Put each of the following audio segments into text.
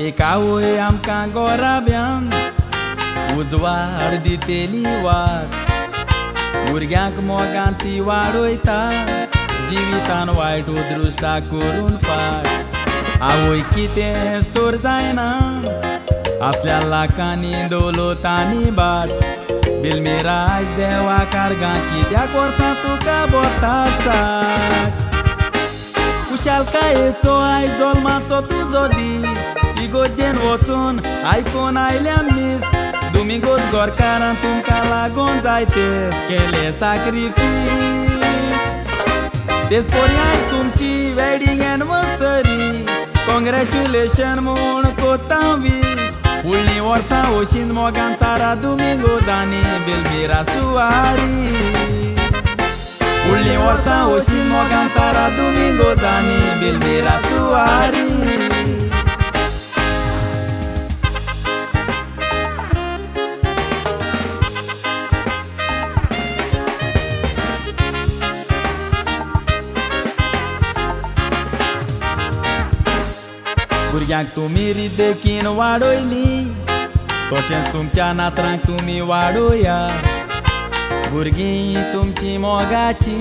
एक आवय आमकां गोराब्यान उजवाड दितेली वाट, भुरग्यांक मोगान ती वाडयता, जिवितान वायट उदृश्टा करून फाट। आवय कितें सोर जायना असल्या लाखांनी दौलतांनी बाट, बिलमिराज देवा कारगां कित्याक वर्सां तुका बोता साठ। कुशालकायेचो आयज जल्माचो तुजो दीस, इगोजेन वचून आयकून आयल्यान मीस, दोमिंगोज गोरकारान तुमकां लागून जायतेच केले सॅक्रिफीस। देसपोरी आयज तुमची वेडिंग एनिवर्सरी, कॉंग्रॅच्युलेशन म्हूण कोत्ता विश। फुडलीं वर्सां अशींच मोगान सारा दोमिंगोज आनी बिलमिरा सुवारी, फुडलीं वर्सां अशींच मोगान सारा दोमिंगोज आनी बिलमिरा सुवारी। भुरग्यांक तुमी रिदेकीन वाडयली, तशेंच तुमच्या नातरांक तुमी वाडोया। भुरगीं तुमची मोगाची,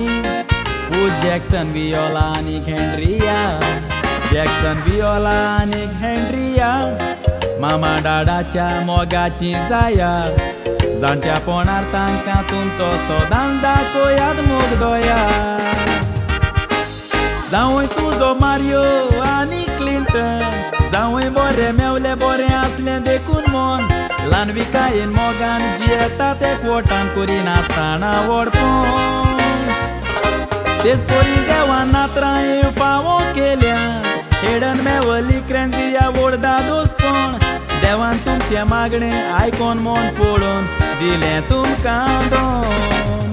पूज जॅक्सन वियोला आनीक हेनरिया, जॅक्सन वियोला आनीक हेनरिया, मामा डाडाच्या मोगाची जाया। जाणट्यापणार तांकां तुमचो सदांच दाखोयात मोग दोया। जावं तुजो मारियो आनी क्लिंटन, जावं बरें मेवलें बरें असलें देखून मन, ल्हान विकायेन मोगान जियेता ते एकवटान करी नासतना व्हडपण। तेचपरी देवान नातरां फावो केल्या, हेडन मेवली क्रेंजिया व्हडदा दोसपण। देवान तुमचें मागणें आयकोन मन पळोवन दिलें तुमकां दोन,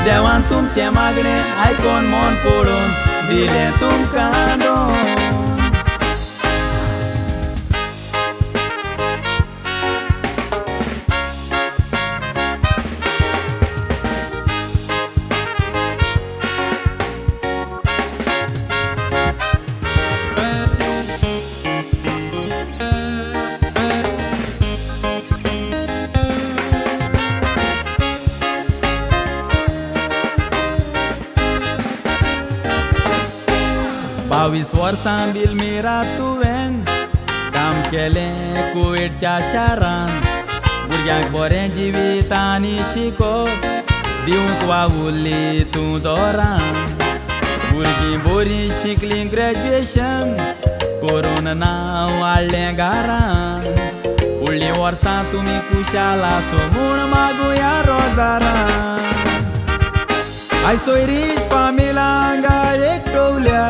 देवान तुमचें मागणें आयकोन मन पळोवन दिलें तुमकां दोन। बावीस वर्सां बिलमिरा तुवें काम केलें कोविडच्या शारान, भुरग्यांक बरें जिवीत आनी शिकोवप दिवंक वावुरली तूं जोरान। भुरगीं बरीं शिकलीं ग्रॅज्युएशन करून नांव हाडलें घरान, फुडलीं वर्सां तुमी खुशाल आसो म्हूण मागुया रोजारान। आयज सोयरीच फामिलांक एकटवल्या,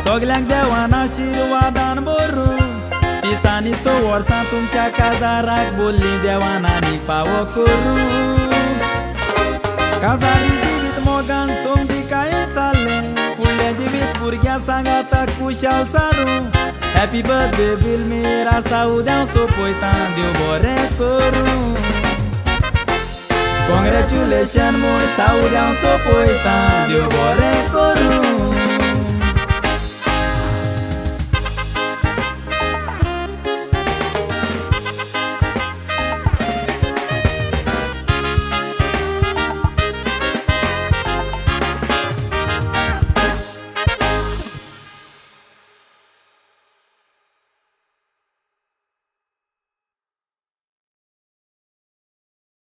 सगल्यांक देवान आशिर्वादान भरून, तिसांनी 6 वर्सां तुमच्या काजाराक बोल्ली देवान आनी फावो करून। काजारी जिवीत मोगान सोमतीकायेन जाल्लें, फुडलें जिवीत भुरग्यां सांगाता खुशाल सारूं। हॅपी बर्थडे बिलमिरा, सावद्यां सोंपयता देव बरें करूं। कॉंग्रॅच्युलेशन म्हूण सावद्यां सोंपयता देव बरें करूं।